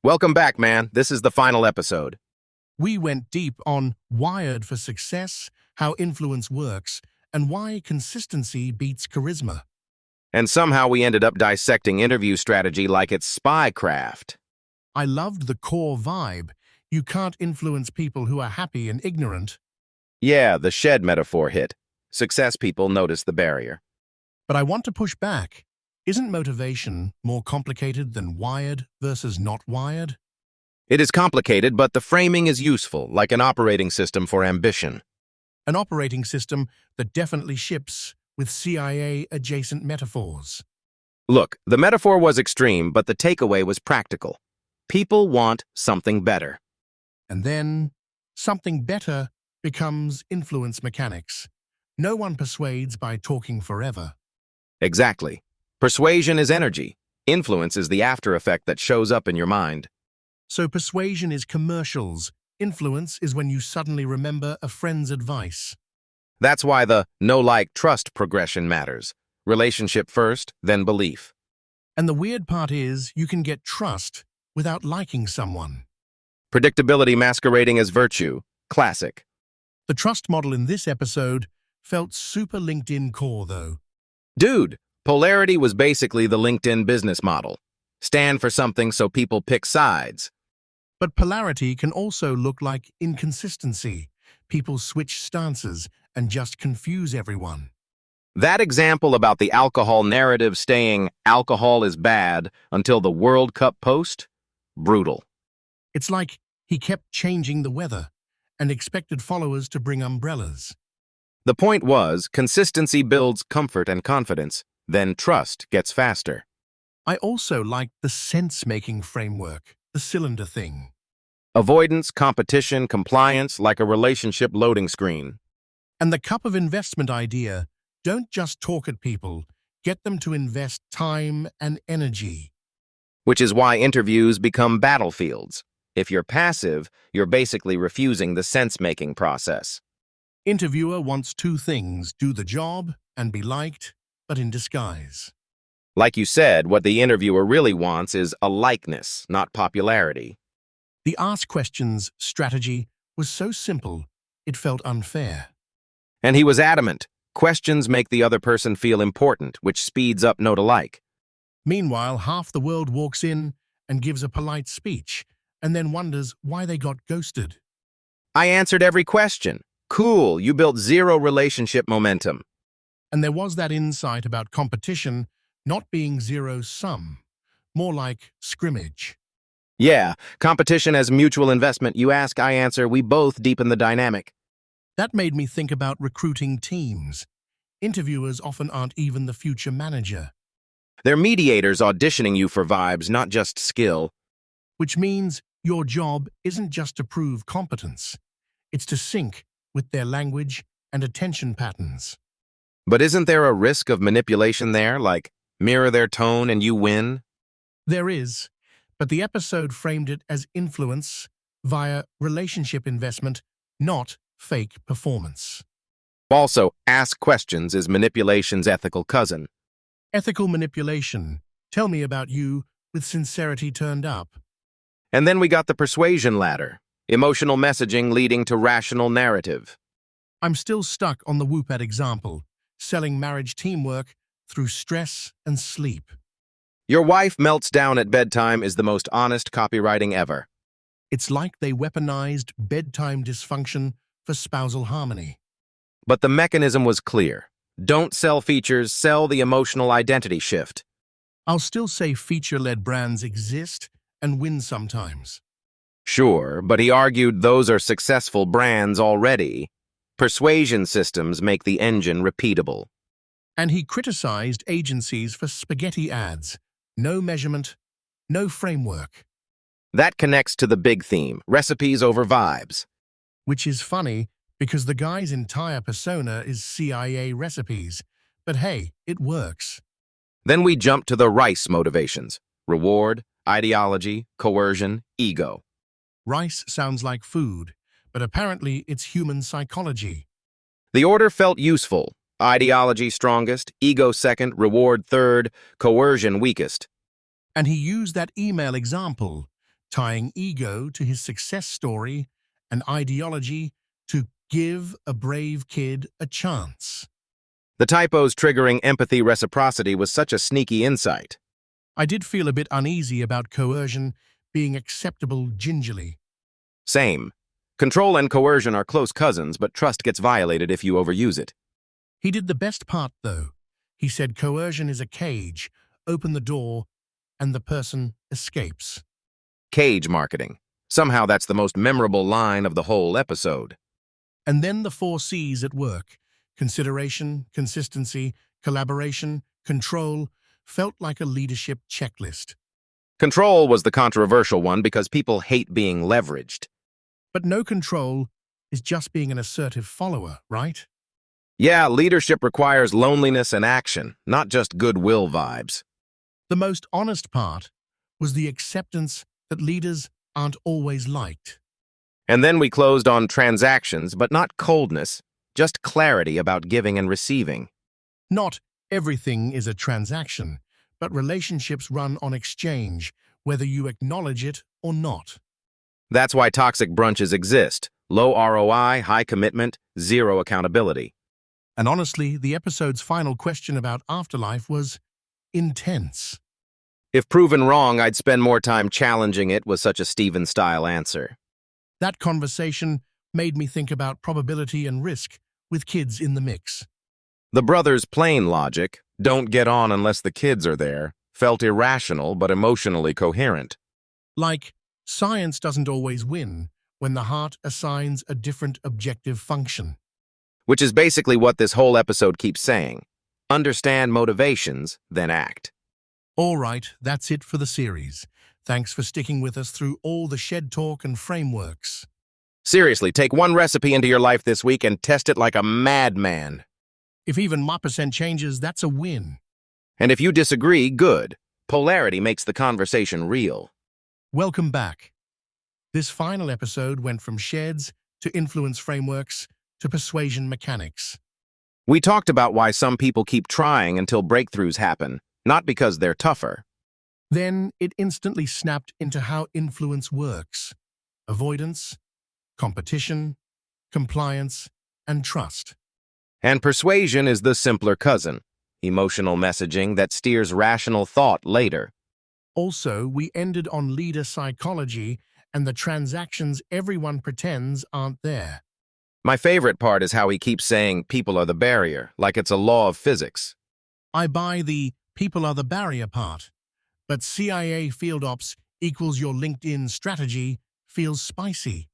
Welcome back, man. This is the final episode. We went deep on Wired for Success, how influence works, and why consistency beats charisma. And somehow we ended up dissecting interview strategy like it's spycraft. I loved the core vibe. You can't influence people who are happy and ignorant. Yeah, the shed metaphor hit. Success people notice the barrier. But I want to push back. Isn't motivation more complicated than wired versus not wired? It is complicated, but the framing is useful, like an operating system for ambition. An operating system that definitely ships with CIA-adjacent metaphors. Look, the metaphor was extreme, but the takeaway was practical. People want something better. And then, something better becomes influence mechanics. No one persuades by talking forever. Exactly. Persuasion is energy. Influence is the after effect that shows up in your mind. So persuasion is commercials. Influence is when you suddenly remember a friend's advice. That's why the know-like-trust progression matters. Relationship first, then belief. And the weird part is you can get trust without liking someone. Predictability masquerading as virtue. Classic. The trust model in this episode felt super LinkedIn core, though. Dude, polarity was basically the LinkedIn business model. Stand for something so people pick sides. But polarity can also look like inconsistency. People switch stances and just confuse everyone. That example about the alcohol narrative staying alcohol is bad until the World Cup post? Brutal. It's like he kept changing the weather and expected followers to bring umbrellas. The point was, consistency builds comfort and confidence, then trust gets faster. I also liked the sense-making framework, the cylinder thing. Avoidance, competition, compliance, like a relationship loading screen. And the cup of investment idea, don't just talk at people, get them to invest time and energy. Which is why interviews become battlefields. If you're passive, you're basically refusing the sense-making process. Interviewer wants two things, do the job and be liked, but in disguise. Like you said, what the interviewer really wants is a likeness, not popularity. The ask questions strategy was so simple, it felt unfair. And he was adamant. Questions make the other person feel important, which speeds up no to like. Meanwhile, half the world walks in and gives a polite speech, and then wonders why they got ghosted. I answered every question. Cool, you built zero relationship momentum. And there was that insight about competition not being zero-sum, more like scrimmage. Yeah, competition as mutual investment. You ask, I answer, we both deepen the dynamic. That made me think about recruiting teams. Interviewers often aren't even the future manager. They're mediators auditioning you for vibes, not just skill. Which means your job isn't just to prove competence. It's to sync with their language and attention patterns. But isn't there a risk of manipulation there, like mirror their tone and you win? There is, but the episode framed it as influence via relationship investment, not fake performance. Also, ask questions is manipulation's ethical cousin. Ethical manipulation. Tell me about you with sincerity turned up. And then we got the persuasion ladder, emotional messaging leading to rational narrative. I'm still stuck on the WhoopAd example, selling marriage teamwork through stress and sleep. Your wife melts down at bedtime is the most honest copywriting ever. It's like they weaponized bedtime dysfunction for spousal harmony. But the mechanism was clear. Don't sell features, sell the emotional identity shift. I'll still say feature-led brands exist and win sometimes. Sure, but he argued those are successful brands already. Persuasion systems make the engine repeatable. And he criticized agencies for spaghetti ads. No measurement, no framework. That connects to the big theme, recipes over vibes. Which is funny because the guy's entire persona is CIA recipes. But hey, it works. Then we jump to the rice motivations: reward, ideology, coercion, ego. Rice sounds like food, but apparently it's human psychology. The order felt useful. Ideology strongest, ego second, reward third, coercion weakest. And he used that email example. tying ego to his success story and ideology to give a brave kid a chance. The typos triggering empathy reciprocity was such a sneaky insight. I did feel a bit uneasy about coercion being acceptable gingerly. Same. Control and coercion are close cousins, but trust gets violated if you overuse it. He did the best part, though. He said coercion is a cage, open the door, and the person escapes. Cage marketing. Somehow that's the most memorable line of the whole episode. And then the 4 C's at work: consideration, consistency, collaboration, control, felt like a leadership checklist. Control was the controversial one because people hate being leveraged. But no control is just being an assertive follower, right? Yeah, leadership requires loneliness and action, not just goodwill vibes. The most honest part was the acceptance that leaders aren't always liked. And then we closed on transactions, but not coldness, just clarity about giving and receiving. Not everything is a transaction, but relationships run on exchange, whether you acknowledge it or not. That's why toxic brunches exist. Low ROI, high commitment, zero accountability. And honestly, the episode's final question about afterlife was intense. If proven wrong, I'd spend more time challenging it with such a Steven-style answer. That conversation made me think about probability and risk with kids in the mix. The brothers' plain logic, don't get on unless the kids are there, felt irrational but emotionally coherent. Like, science doesn't always win when the heart assigns a different objective function. Which is basically what this whole episode keeps saying. Understand motivations, then act. All right, that's it for the series. Thanks for sticking with us through all the shed talk and frameworks. Seriously, take one recipe into your life this week and test it like a madman. If even my percent changes, that's a win. And if you disagree, good. Polarity makes the conversation real. Welcome back. This final episode went from sheds to influence frameworks to persuasion mechanics. We talked about why some people keep trying until breakthroughs happen, not because they're tougher. Then it instantly snapped into how influence works: avoidance, competition, compliance, and trust. And persuasion is the simpler cousin, emotional messaging that steers rational thought later. Also, we ended on leader psychology and the transactions everyone pretends aren't there. My favorite part is how he keeps saying people are the barrier, like it's a law of physics. I buy the people are the barrier part, but CIA field ops equals your LinkedIn strategy feels spicy.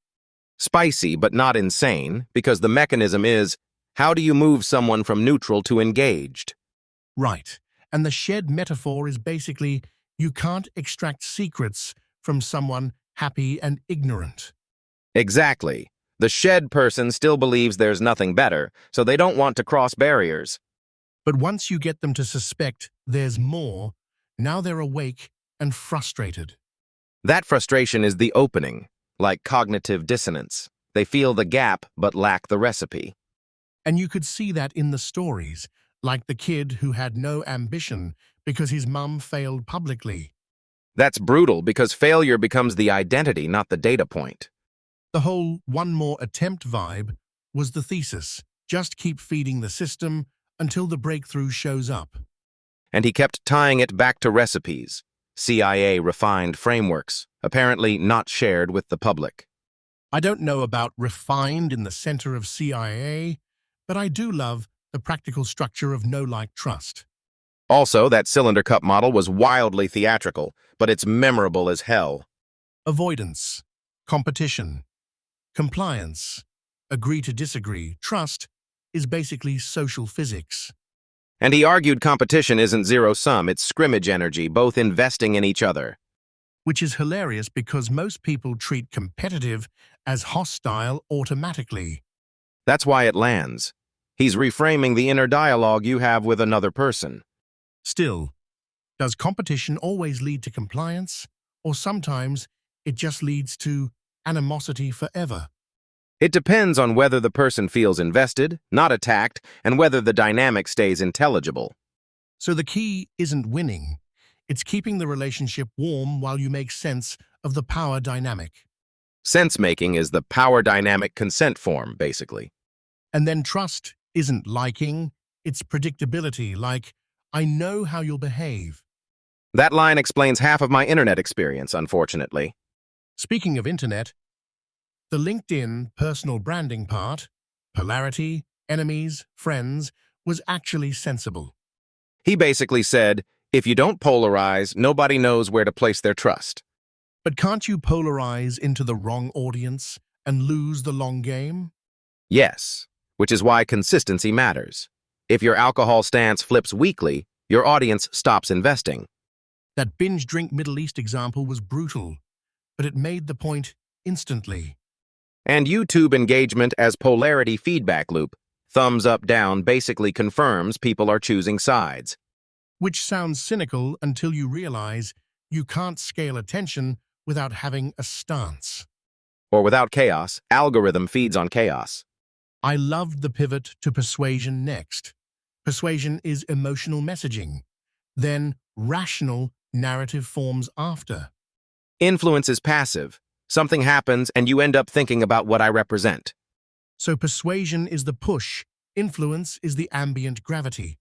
Spicy, but not insane, because the mechanism is, how do you move someone from neutral to engaged? Right, and the shed metaphor is basically you can't extract secrets from someone happy and ignorant. Exactly. The shed person still believes there's nothing better, so they don't want to cross barriers. But once you get them to suspect there's more, now they're awake and frustrated. That frustration is the opening, like cognitive dissonance. They feel the gap but lack the recipe. And you could see that in the stories, like the kid who had no ambition because his mum failed publicly. That's brutal because failure becomes the identity, not the data point. The whole one more attempt vibe was the thesis. Just keep feeding the system until the breakthrough shows up. And he kept tying it back to recipes, CIA refined frameworks, apparently not shared with the public. I don't know about refined in the center of CIA, but I do love the practical structure of no-like trust. Also, that cylinder cup model was wildly theatrical, but it's memorable as hell. Avoidance, competition, compliance, agree to disagree, trust is basically social physics. And he argued competition isn't zero-sum, it's scrimmage energy, both investing in each other. Which is hilarious because most people treat competitive as hostile automatically. That's why it lands. He's reframing the inner dialogue you have with another person. Still, does competition always lead to compliance, or sometimes it just leads to animosity forever? It depends on whether the person feels invested, not attacked, and whether the dynamic stays intelligible. So the key isn't winning. It's keeping the relationship warm while you make sense of the power dynamic. Sense-making is the power dynamic consent form, basically. And then trust isn't liking, it's predictability, like, I know how you'll behave. That line explains half of my internet experience, unfortunately. Speaking of internet, the LinkedIn personal branding part, polarity, enemies, friends, was actually sensible. He basically said, if you don't polarize, nobody knows where to place their trust. But can't you polarize into the wrong audience and lose the long game? Yes, which is why consistency matters. If your alcohol stance flips weekly, your audience stops investing. That binge drink Middle East example was brutal, but it made the point instantly. And YouTube engagement as polarity feedback loop, thumbs up down, basically confirms people are choosing sides. Which sounds cynical until you realize you can't scale attention without having a stance. Or without chaos, algorithm feeds on chaos. I loved the pivot to persuasion next. Persuasion is emotional messaging. Then rational narrative forms after. Influence is passive. Something happens and you end up thinking about what I represent. So persuasion is the push, influence is the ambient gravity.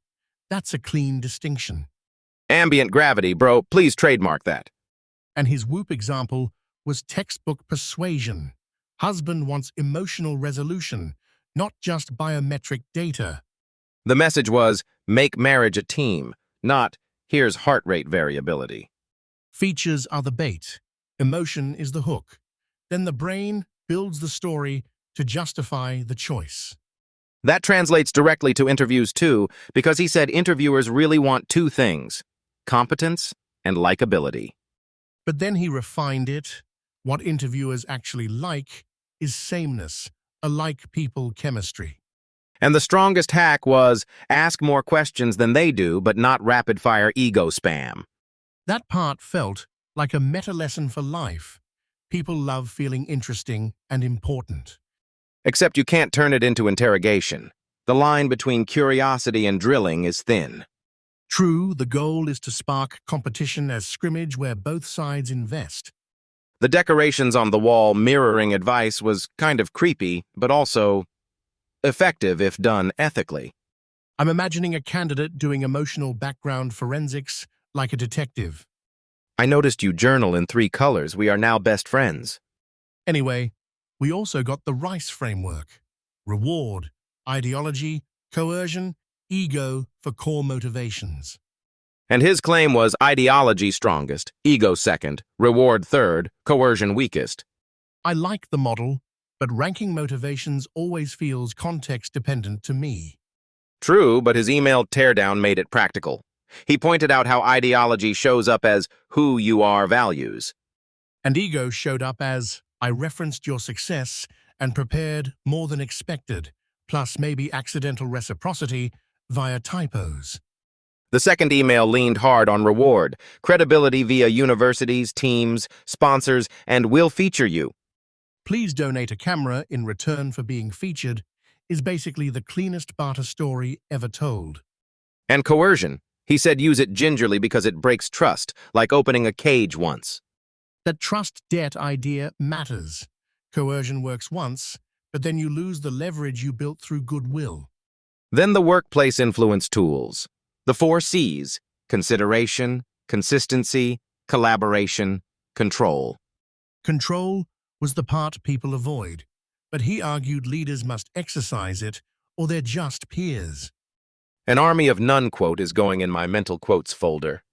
That's a clean distinction. Ambient gravity, bro, please trademark that. And his Whoop example was textbook persuasion. Husband wants emotional resolution, not just biometric data. The message was, make marriage a team, not, here's heart rate variability. Features are the bait. Emotion is the hook. Then the brain builds the story to justify the choice. That translates directly to interviews too, because he said interviewers really want two things, competence and likability. But then he refined it. What interviewers actually like is sameness, a like-people chemistry. And the strongest hack was, ask more questions than they do, but not rapid-fire ego spam. That part felt like a meta lesson for life. People love feeling interesting and important. Except you can't turn it into interrogation. The line between curiosity and drilling is thin. True, the goal is to spark competition as scrimmage where both sides invest. The decorations on the wall mirroring advice was kind of creepy, but also effective if done ethically. I'm imagining a candidate doing emotional background forensics like a detective. I noticed you journal in 3 colors. We are now best friends. Anyway, we also got the RICE framework. Reward, ideology, coercion, ego for core motivations. And his claim was ideology strongest, ego second, reward third, coercion weakest. I like the model, but ranking motivations always feels context-dependent to me. True, but his emailed teardown made it practical. He pointed out how ideology shows up as who you are values. And ego showed up as, I referenced your success and prepared more than expected, plus maybe accidental reciprocity via typos. The second email leaned hard on reward, credibility via universities, teams, sponsors, and will feature you. Please donate a camera in return for being featured is basically the cleanest barter story ever told. And coercion. He said use it gingerly because it breaks trust, like opening a cage once. That trust debt idea matters. Coercion works once, but then you lose the leverage you built through goodwill. Then the workplace influence tools. The 4 C's: consideration, consistency, collaboration, control. Control was the part people avoid, but he argued leaders must exercise it or they're just peers. An army of none quote is going in my mental quotes folder.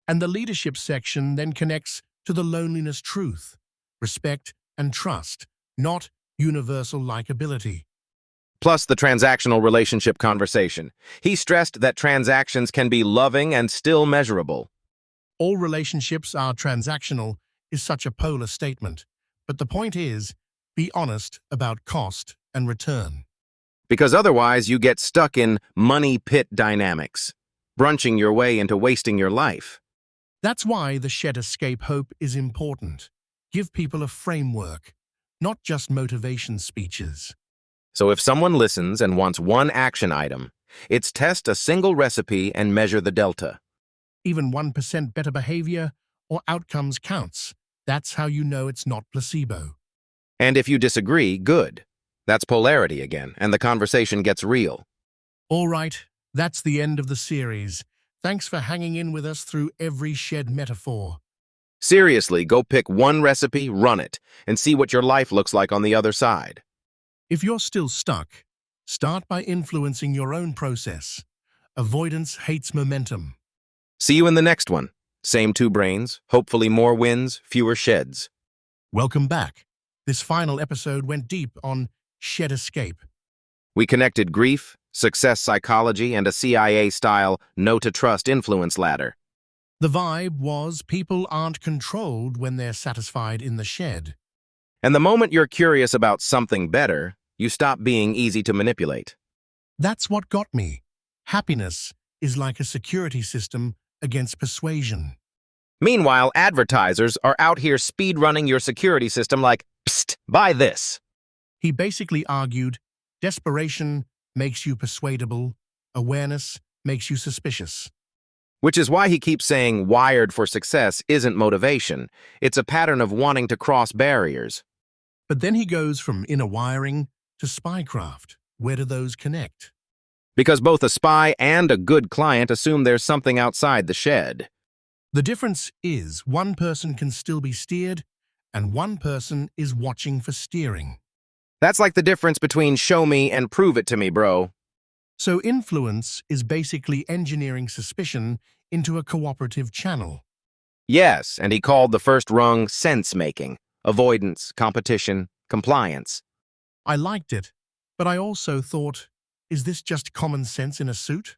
And the leadership section then connects to the loneliness truth, respect and trust, not universal likability. Plus the transactional relationship conversation. He stressed that transactions can be loving and still measurable. All relationships are transactional is such a polar statement, but the point is, be honest about cost and return. Because otherwise you get stuck in money pit dynamics, brunching your way into wasting your life. That's why the Shed Escape Hope is important. Give people a framework, not just motivation speeches. So if someone listens and wants one action item, it's test a single recipe and measure the delta. Even 1% better behavior or outcomes counts. That's how you know it's not placebo. And if you disagree, good. That's polarity again, and the conversation gets real. All right, that's the end of the series. Thanks for hanging in with us through every shed metaphor. Seriously, go pick one recipe, run it, and see what your life looks like on the other side. If you're still stuck, start by influencing your own process. Avoidance hates momentum. See you in the next one. Same two brains, hopefully more wins, fewer sheds. Welcome back. This final episode went deep on shed escape. We connected grief, success psychology, and a CIA-style know-to-trust influence ladder. The vibe was people aren't controlled when they're satisfied in the shed. And the moment you're curious about something better, you stop being easy to manipulate. That's what got me. Happiness is like a security system against persuasion. Meanwhile, advertisers are out here speed-running your security system like, psst, buy this. He basically argued, desperation makes you persuadable, awareness makes you suspicious. Which is why he keeps saying wired for success isn't motivation. It's a pattern of wanting to cross barriers. But then he goes from inner wiring to spycraft. Where do those connect? Because both a spy and a good client assume there's something outside the shed. The difference is one person can still be steered, and one person is watching for steering. That's like the difference between show me and prove it to me, bro. So influence is basically engineering suspicion into a cooperative channel. Yes, and he called the first rung sense-making, avoidance, competition, compliance. I liked it, but I also thought, is this just common sense in a suit?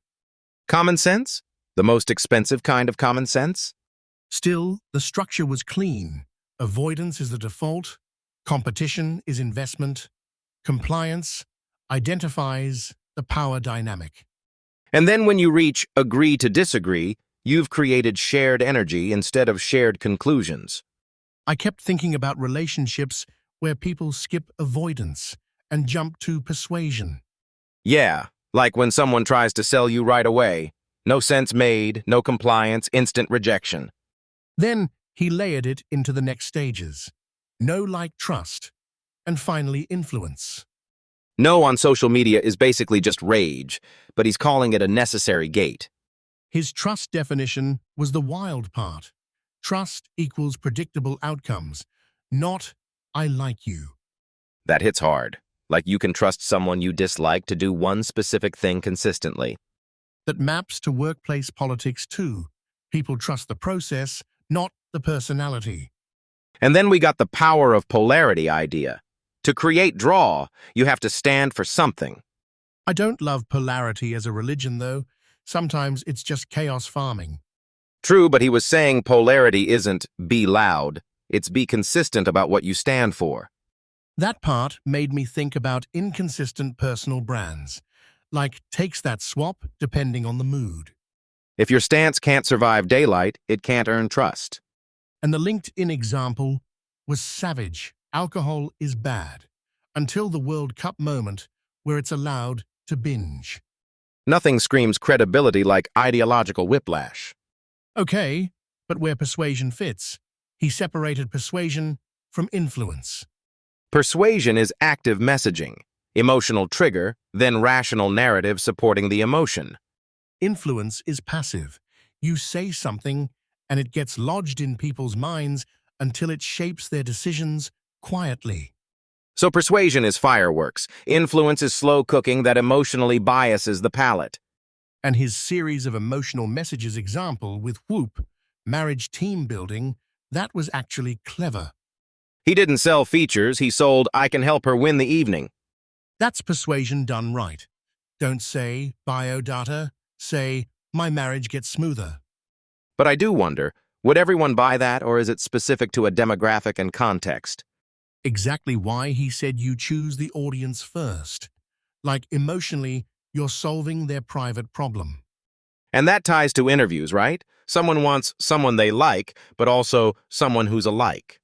Common sense? The most expensive kind of common sense? Still, the structure was clean. Avoidance is the default, competition is investment, compliance identifies the power dynamic. And then when you reach agree to disagree, you've created shared energy instead of shared conclusions. I kept thinking about relationships where people skip avoidance and jump to persuasion. Yeah, like when someone tries to sell you right away. No sense made, no compliance, instant rejection. Then he layered it into the next stages. Know, like, trust, and finally influence. No on social media is basically just rage, but he's calling it a necessary gate. His trust definition was the wild part. Trust equals predictable outcomes, not I like you. That hits hard. Like you can trust someone you dislike to do one specific thing consistently. That maps to workplace politics too. People trust the process, not the personality. And then we got the power of polarity idea. To create draw, you have to stand for something. I don't love polarity as a religion, though. Sometimes it's just chaos farming. True, but he was saying polarity isn't be loud. It's be consistent about what you stand for. That part made me think about inconsistent personal brands. Like, takes that swap depending on the mood. If your stance can't survive daylight, it can't earn trust. And the LinkedIn example was savage. Alcohol is bad. Until the World Cup moment where it's allowed to binge. Nothing screams credibility like ideological whiplash. Okay, but where persuasion fits, he separated persuasion from influence. Persuasion is active messaging, emotional trigger, then rational narrative supporting the emotion. Influence is passive. You say something, and it gets lodged in people's minds until it shapes their decisions quietly. So persuasion is fireworks. Influence is slow cooking that emotionally biases the palate. And his series of emotional messages example with Whoop, marriage team building, that was actually clever. He didn't sell features, he sold I can help her win the evening. That's persuasion done right. Don't say biodata, say my marriage gets smoother. But I do wonder, would everyone buy that or is it specific to a demographic and context? Exactly why he said you choose the audience first. Like emotionally, you're solving their private problem. And that ties to interviews, right? Someone wants someone they like, but also someone who's alike.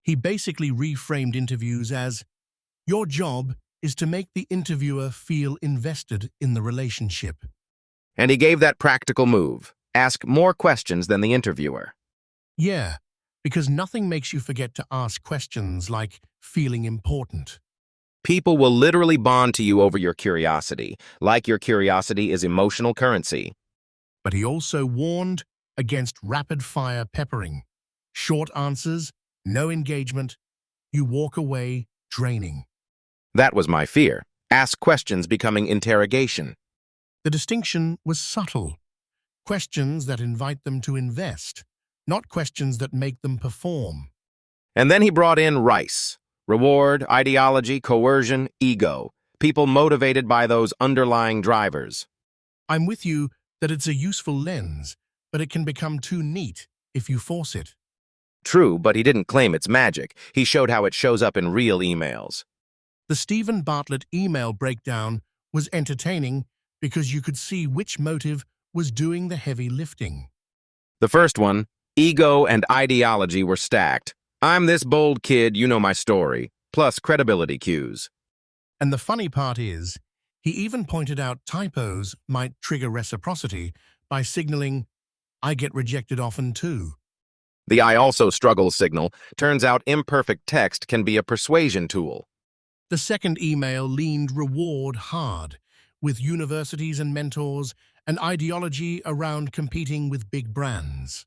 He basically reframed interviews as, your job is to make the interviewer feel invested in the relationship. And he gave that practical move. Ask more questions than the interviewer. Yeah, because nothing makes you forget to ask questions like feeling important. People will literally bond to you over your curiosity, like your curiosity is emotional currency. But he also warned against rapid-fire peppering. Short answers, no engagement, you walk away draining. That was my fear. Ask questions becoming interrogation. The distinction was subtle. Questions that invite them to invest, not questions that make them perform. And then he brought in Rice. Reward, ideology, coercion, ego. People motivated by those underlying drivers. I'm with you that it's a useful lens, but it can become too neat if you force it. True, but he didn't claim it's magic. He showed how it shows up in real emails. The Stephen Bartlett email breakdown was entertaining because you could see which motive was doing the heavy lifting. The first one, ego and ideology were stacked. I'm this bold kid, you know my story, plus credibility cues. And the funny part is, he even pointed out typos might trigger reciprocity by signaling, I get rejected often too. The I also struggle signal turns out imperfect text can be a persuasion tool. The second email leaned reward hard, with universities and mentors and ideology around competing with big brands.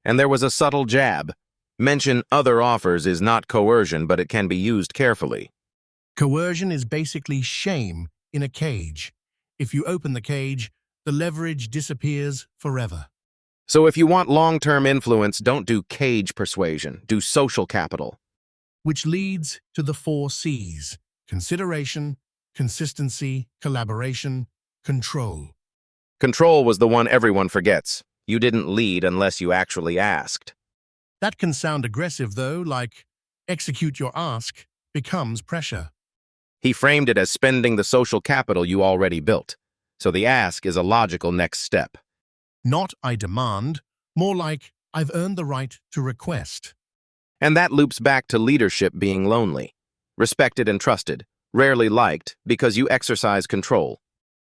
And there was a subtle jab. Mention other offers is not coercion, but it can be used carefully. Coercion is basically shame in a cage. If you open the cage, the leverage disappears forever. So if you want long-term influence, don't do cage persuasion, do social capital. Which leads to the 4 C's: consideration, consistency, collaboration, control. Control was the one everyone forgets. You didn't lead unless you actually asked. That can sound aggressive, though, like execute your ask becomes pressure. He framed it as spending the social capital you already built. So the ask is a logical next step. Not I demand, more like I've earned the right to request. And that loops back to leadership being lonely. Respected and trusted, rarely liked because you exercise control.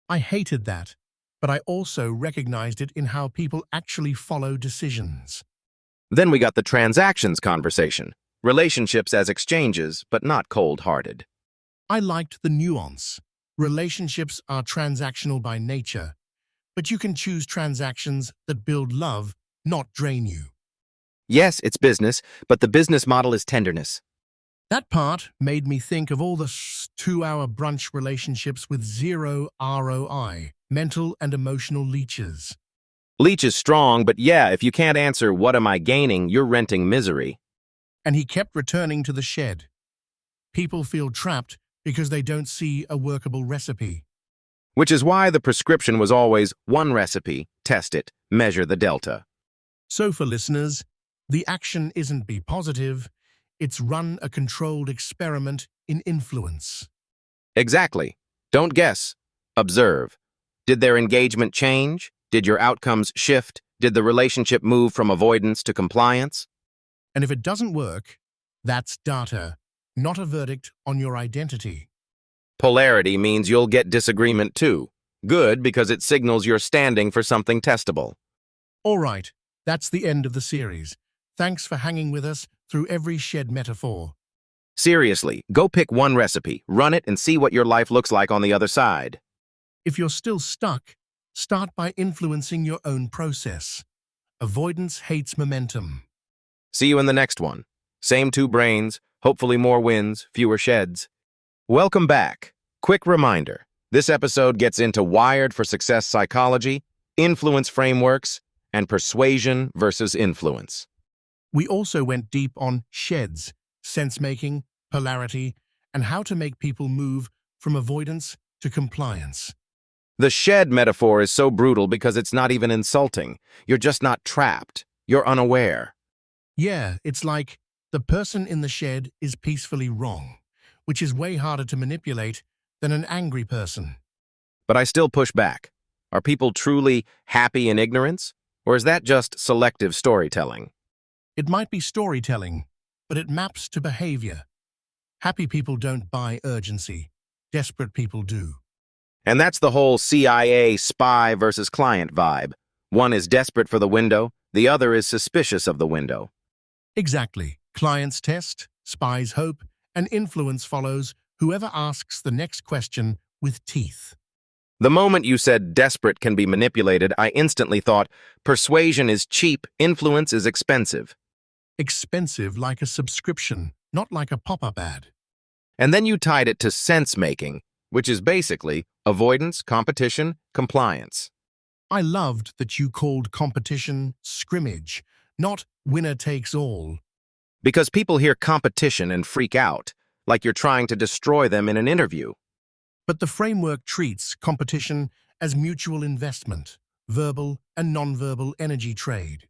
I hated that, but I also recognized it in how people actually follow decisions. Then we got the transactions conversation. Relationships as exchanges, but not cold-hearted. I liked the nuance. Relationships are transactional by nature, but you can choose transactions that build love, not drain you. Yes, it's business, but the business model is tenderness. That part made me think of all the 2-hour brunch relationships with zero ROI, mental and emotional leeches. Leech is strong, but yeah, if you can't answer what am I gaining, you're renting misery. And he kept returning to the shed. People feel trapped because they don't see a workable recipe. Which is why the prescription was always one recipe, test it, measure the delta. So for listeners, the action isn't be positive, it's run a controlled experiment in influence. Exactly. Don't guess. Observe. Did their engagement change? Did your outcomes shift? Did the relationship move from avoidance to compliance? And if it doesn't work, that's data, not a verdict on your identity. Polarity means you'll get disagreement too. Good because it signals you're standing for something testable. All right, that's the end of the series. Thanks for hanging with us through every shed metaphor. Seriously, go pick one recipe, run it, and see what your life looks like on the other side. If you're still stuck, start by influencing your own process. Avoidance hates momentum. See you in the next one. Same 2 brains, hopefully more wins, fewer sheds. Welcome back. Quick reminder, this episode gets into wired for success psychology, influence frameworks, and persuasion versus influence. We also went deep on sheds, sense-making, polarity, and how to make people move from avoidance to compliance. The shed metaphor is so brutal because it's not even insulting. You're just not trapped. You're unaware. Yeah, it's like the person in the shed is peacefully wrong, which is way harder to manipulate than an angry person. But I still push back. Are people truly happy in ignorance? Or is that just selective storytelling? It might be storytelling, but it maps to behavior. Happy people don't buy urgency. Desperate people do. And that's the whole CIA spy versus client vibe. One is desperate for the window, the other is suspicious of the window. Exactly. Clients test, spies hope, and influence follows whoever asks the next question with teeth. The moment you said desperate can be manipulated, I instantly thought persuasion is cheap, influence is expensive. Expensive like a subscription, not like a pop-up ad. And then you tied it to sense-making, which is basically avoidance, competition, compliance. I loved that you called competition scrimmage, not winner takes all. Because people hear competition and freak out, like you're trying to destroy them in an interview. But the framework treats competition as mutual investment, verbal and nonverbal energy trade.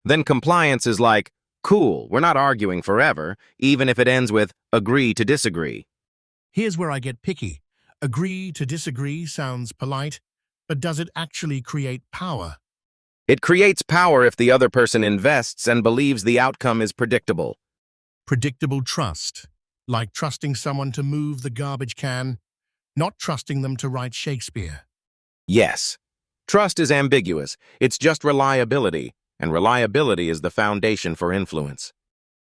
Then compliance is like, cool, we're not arguing forever, even if it ends with agree to disagree. Here's where I get picky. Agree to disagree sounds polite, but does it actually create power? It creates power if the other person invests and believes the outcome is predictable. Predictable trust, like trusting someone to move the garbage can, not trusting them to write Shakespeare. Yes. Trust is ambiguous. It's just reliability, and reliability is the foundation for influence.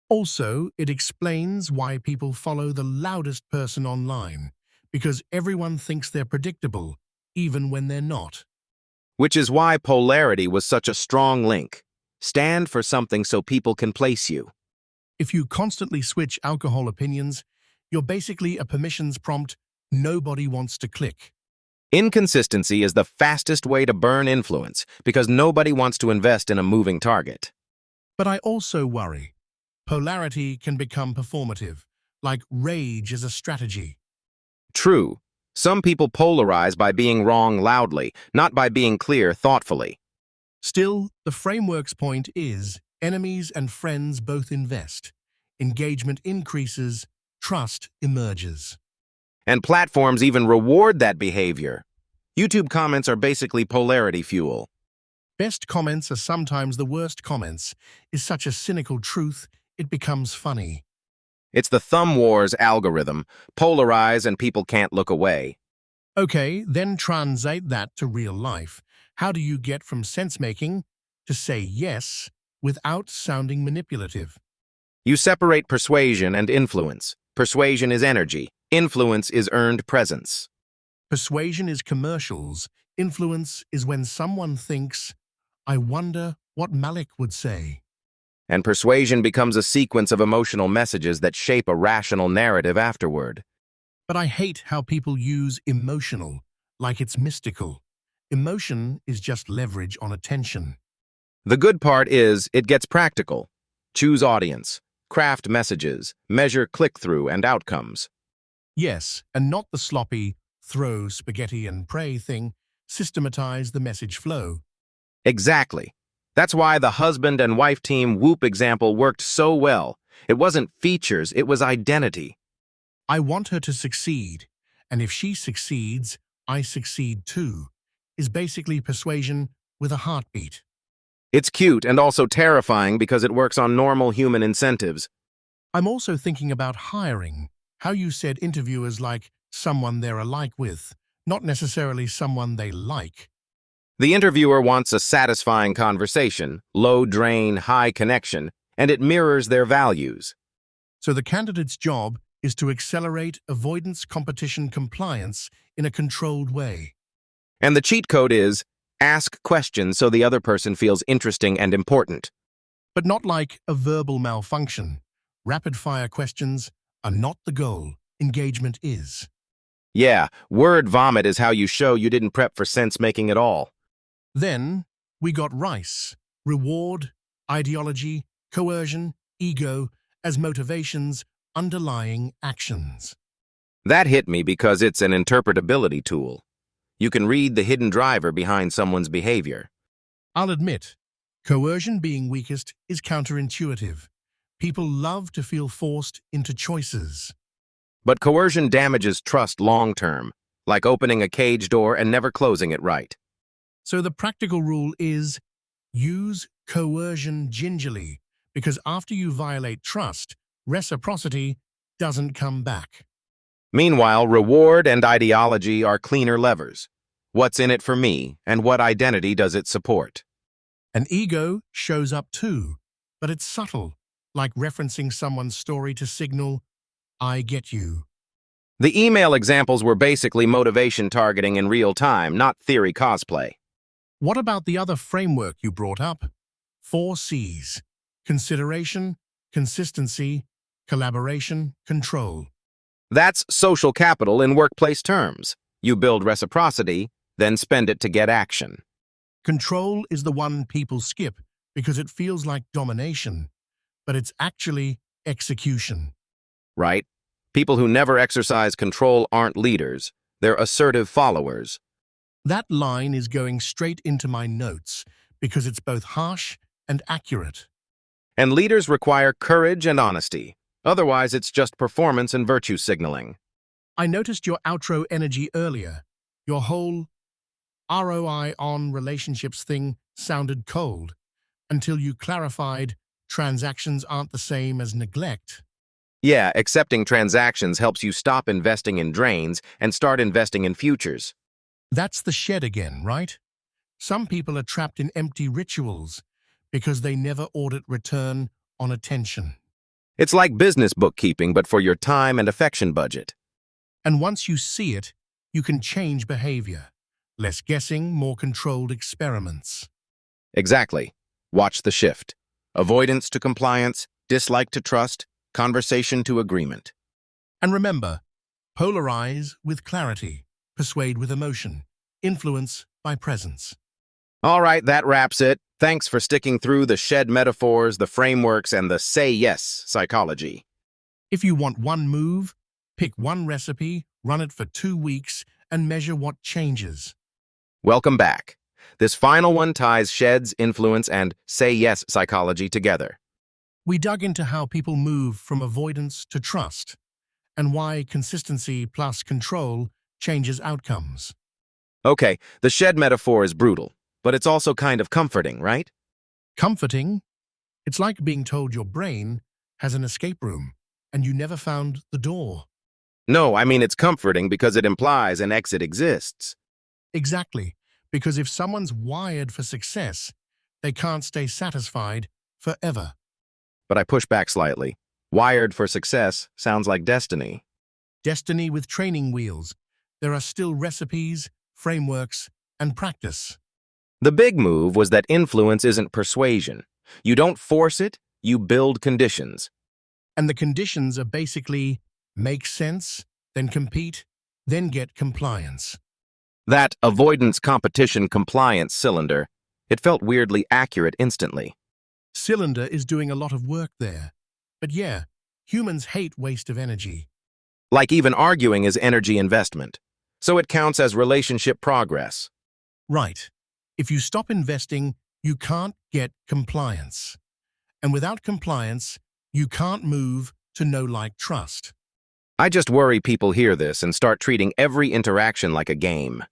Also, it explains why people follow the loudest person online, because everyone thinks they're predictable, even when they're not. Which is why polarity was such a strong link. Stand for something so people can place you. If you constantly switch alcohol opinions, you're basically a permissions prompt nobody wants to click. Inconsistency is the fastest way to burn influence because nobody wants to invest in a moving target. But I also worry. Polarity can become performative, like rage is a strategy. True. Some people polarize by being wrong loudly, not by being clear thoughtfully. Still, the framework's point is enemies and friends both invest. Engagement increases, trust emerges. And platforms even reward that behavior. YouTube comments are basically polarity fuel. Best comments are sometimes the worst comments is such a cynical truth, it becomes funny. It's the thumb wars algorithm. Polarize and people can't look away. Okay, then translate that to real life. How do you get from sense-making to say yes without sounding manipulative? You separate persuasion and influence. Persuasion is energy. Influence is earned presence. Persuasion is commercials. Influence is when someone thinks, I wonder what Malik would say. And persuasion becomes a sequence of emotional messages that shape a rational narrative afterward. But I hate how people use emotional, like it's mystical. Emotion is just leverage on attention. The good part is it gets practical. Choose audience, craft messages, measure click-through and outcomes. Yes, and not the sloppy, throw spaghetti and pray thing, systematize the message flow. Exactly. That's why the husband and wife team Whoop example worked so well. It wasn't features, it was identity. I want her to succeed, and if she succeeds, I succeed too, is basically persuasion with a heartbeat. It's cute and also terrifying because it works on normal human incentives. I'm also thinking about hiring, how you said interviewers like someone they're alike with, not necessarily someone they like. The interviewer wants a satisfying conversation, low drain, high connection, and it mirrors their values. So the candidate's job is to accelerate avoidance competition compliance in a controlled way. And the cheat code is, ask questions so the other person feels interesting and important. But not like a verbal malfunction. Rapid-fire questions are not the goal. Engagement is. Yeah, word vomit is how you show you didn't prep for sense-making at all. Then we got RICE, reward, ideology, coercion, ego, as motivations, underlying actions. That hit me because it's an interpretability tool. You can read the hidden driver behind someone's behavior. I'll admit, coercion being weakest is counterintuitive. People love to feel forced into choices. But coercion damages trust long-term, like opening a cage door and never closing it right. So the practical rule is use coercion gingerly, because after you violate trust, reciprocity doesn't come back. Meanwhile, reward and ideology are cleaner levers. What's in it for me, and what identity does it support? An ego shows up too, but it's subtle. like referencing someone's story to signal, I get you. The email examples were basically motivation targeting in real time, not theory cosplay. What about the other framework you brought up? 4 C's: consideration, consistency, collaboration, control. That's social capital in workplace terms. You build reciprocity, then spend it to get action. Control is the one people skip because it feels like domination, but it's actually execution. Right? People who never exercise control aren't leaders. They're assertive followers. That line is going straight into my notes because it's both harsh and accurate. And leaders require courage and honesty. Otherwise, it's just performance and virtue signaling. I noticed your outro energy earlier. Your whole ROI on relationships thing sounded cold until you clarified transactions aren't the same as neglect. Yeah, accepting transactions helps you stop investing in drains and start investing in futures. That's the shed again, right? Some people are trapped in empty rituals because they never audit return on attention. It's like business bookkeeping, but for your time and affection budget. And once you see it, you can change behavior. Less guessing, more controlled experiments. Exactly. Watch the shift. Avoidance to compliance, dislike to trust, conversation to agreement. And remember, polarize with clarity, persuade with emotion, influence by presence. All right, that wraps it. Thanks for sticking through the shed metaphors, the frameworks, and the say yes psychology. If you want one move, pick one recipe, run it for 2 weeks, and measure what changes. Welcome back. This final one ties sheds, influence, and say yes psychology together. We dug into how people move from avoidance to trust, and why consistency plus control changes outcomes. Okay, the shed metaphor is brutal, but it's also kind of comforting, right? Comforting? It's like being told your brain has an escape room, and you never found the door. No, I mean it's comforting because it implies an exit exists. Exactly, because if someone's wired for success, they can't stay satisfied forever. But I push back slightly. Wired for success sounds like destiny. Destiny with training wheels. There are still recipes, frameworks, and practice. The big move was that influence isn't persuasion. You don't force it, you build conditions. And the conditions are basically make sense, then compete, then get compliance. That avoidance, competition, compliance cylinder, it felt weirdly accurate instantly. Cylinder is doing a lot of work there. But yeah, humans hate waste of energy. Like even arguing is energy investment. So it counts as relationship progress. Right. If you stop investing, you can't get compliance. And without compliance, you can't move to know-like trust. I just worry people hear this and start treating every interaction like a game.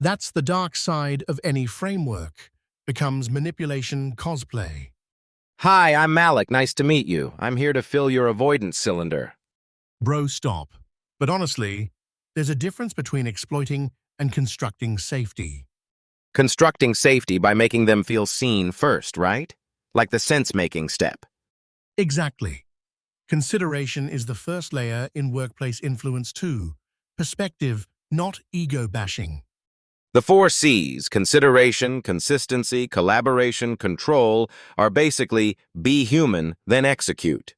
That's the dark side of any framework. Becomes manipulation cosplay. Hi, I'm Malik. Nice to meet you. I'm here to fill your avoidance cylinder. Bro, stop. But honestly, there's a difference between exploiting and constructing safety. Constructing safety by making them feel seen first, right? Like the sense-making step. Exactly. Consideration is the first layer in workplace influence too. Perspective, not ego bashing. The 4 C's, consideration, consistency, collaboration, control, are basically be human, then execute.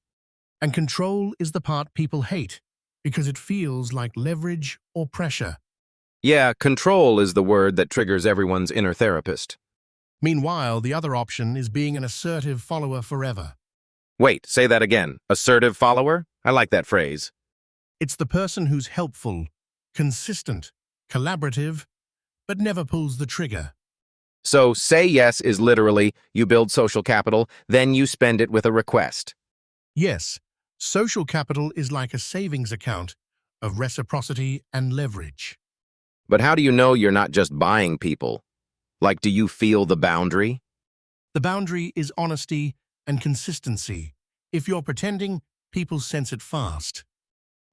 And control is the part people hate because it feels like leverage or pressure. Yeah, control is the word that triggers everyone's inner therapist. Meanwhile, the other option is being an assertive follower forever. Wait, say that again. Assertive follower? I like that phrase. It's the person who's helpful, consistent, collaborative, but never pulls the trigger. So, say yes is literally, you build social capital, then you spend it with a request. Yes, social capital is like a savings account of reciprocity and leverage. But how do you know you're not just buying people? Like, do you feel the boundary? The boundary is honesty and consistency. If you're pretending, people sense it fast.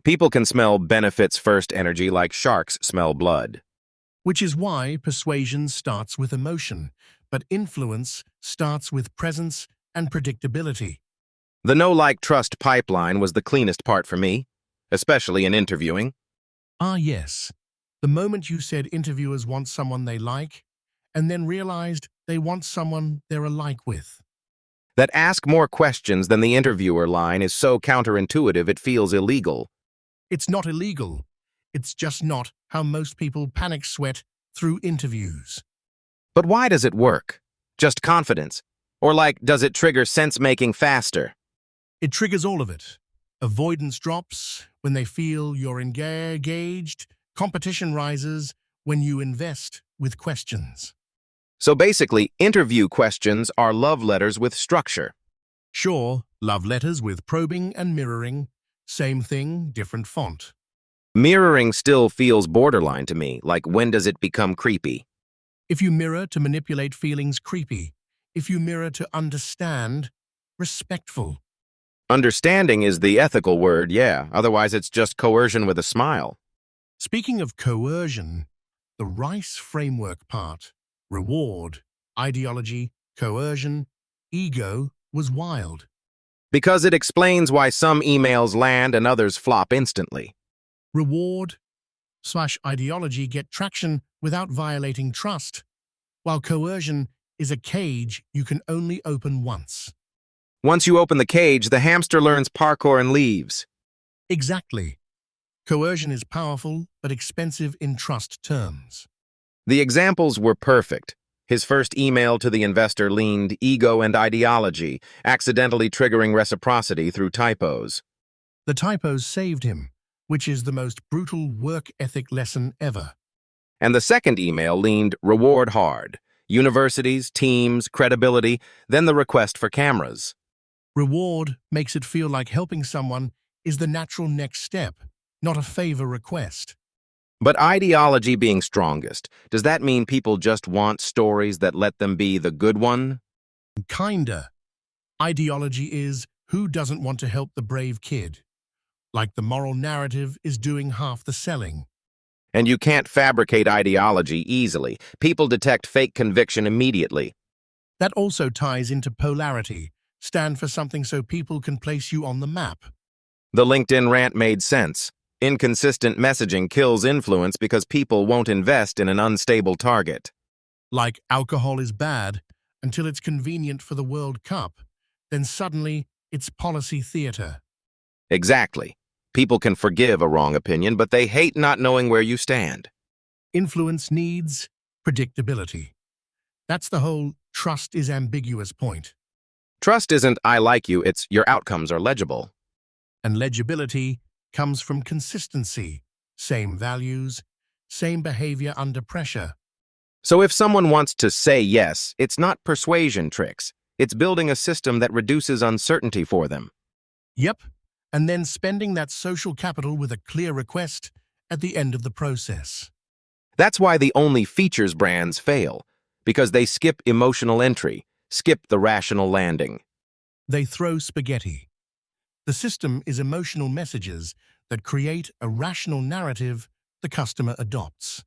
People can smell benefits first energy like sharks smell blood. Which is why persuasion starts with emotion, but influence starts with presence and predictability. The know-like-trust pipeline was the cleanest part for me, especially in interviewing. Ah, yes. The moment you said interviewers want someone they like, and then realized they want someone they're alike with. That ask more questions than the interviewer line is so counterintuitive it feels illegal. It's not illegal. It's just not how most people panic sweat through interviews. But why does it work? Just confidence? Or does it trigger sense-making faster? It triggers all of it. Avoidance drops when they feel you're engaged. Competition rises when you invest with questions. So basically, interview questions are love letters with structure. Sure, love letters with probing and mirroring. Same thing, different font. Mirroring still feels borderline to me, when does it become creepy? If you mirror to manipulate feelings, creepy. If you mirror to understand, respectful. Understanding is the ethical word, yeah. Otherwise, it's just coercion with a smile. Speaking of coercion, the Rice framework part, reward, ideology, coercion, ego was wild. Because it explains why some emails land and others flop instantly. Reward/ideology get traction without violating trust, while coercion is a cage you can only open once. Once you open the cage, the hamster learns parkour and leaves. Exactly. Coercion is powerful but expensive in trust terms. The examples were perfect. His first email to the investor leaned ego and ideology, accidentally triggering reciprocity through typos. The typos saved him, which is the most brutal work ethic lesson ever. And the second email leaned reward hard. Universities, teams, credibility, then the request for cameras. Reward makes it feel like helping someone is the natural next step, not a favor request. But ideology being strongest, does that mean people just want stories that let them be the good one? Kinda. Ideology is who doesn't want to help the brave kid? Like the moral narrative is doing half the selling. And you can't fabricate ideology easily. People detect fake conviction immediately. That also ties into polarity. Stand for something so people can place you on the map. The LinkedIn rant made sense. Inconsistent messaging kills influence because people won't invest in an unstable target. Like alcohol is bad until it's convenient for the World Cup, then suddenly it's policy theater. Exactly. People can forgive a wrong opinion, but they hate not knowing where you stand. Influence needs predictability. That's the whole trust is ambiguous point. Trust isn't I like you, it's your outcomes are legible. And legibility comes from consistency, same values, same behavior under pressure. So if someone wants to say yes, it's not persuasion tricks. It's building a system that reduces uncertainty for them. Yep, and then spending that social capital with a clear request at the end of the process. That's why the only features brands fail, because they skip emotional entry, skip the rational landing. They throw spaghetti. The system is emotional messages that create a rational narrative the customer adopts.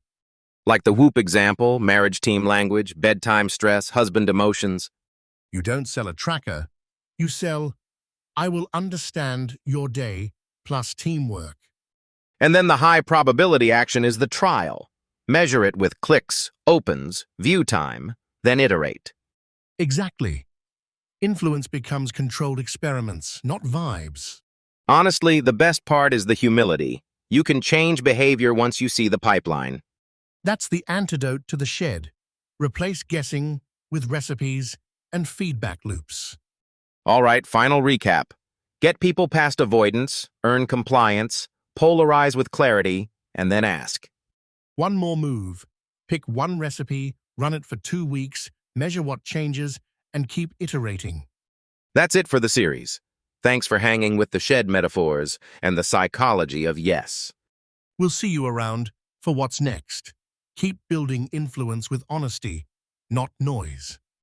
Like the Whoop example, marriage team language, bedtime stress, husband emotions. You don't sell a tracker, you sell, I will understand your day plus teamwork. And then the high probability action is the trial. Measure it with clicks, opens, view time, then iterate. Exactly. Influence becomes controlled experiments, not vibes. Honestly, the best part is the humility. You can change behavior once you see the pipeline. That's the antidote to the shed. Replace guessing with recipes and feedback loops. All right, final recap. Get people past avoidance, earn compliance, polarize with clarity, and then ask. One more move. Pick one recipe, run it for 2 weeks, measure what changes, and keep iterating. That's it for the series. Thanks for hanging with the shed metaphors and the psychology of yes. We'll see you around for what's next. Keep building influence with honesty, not noise.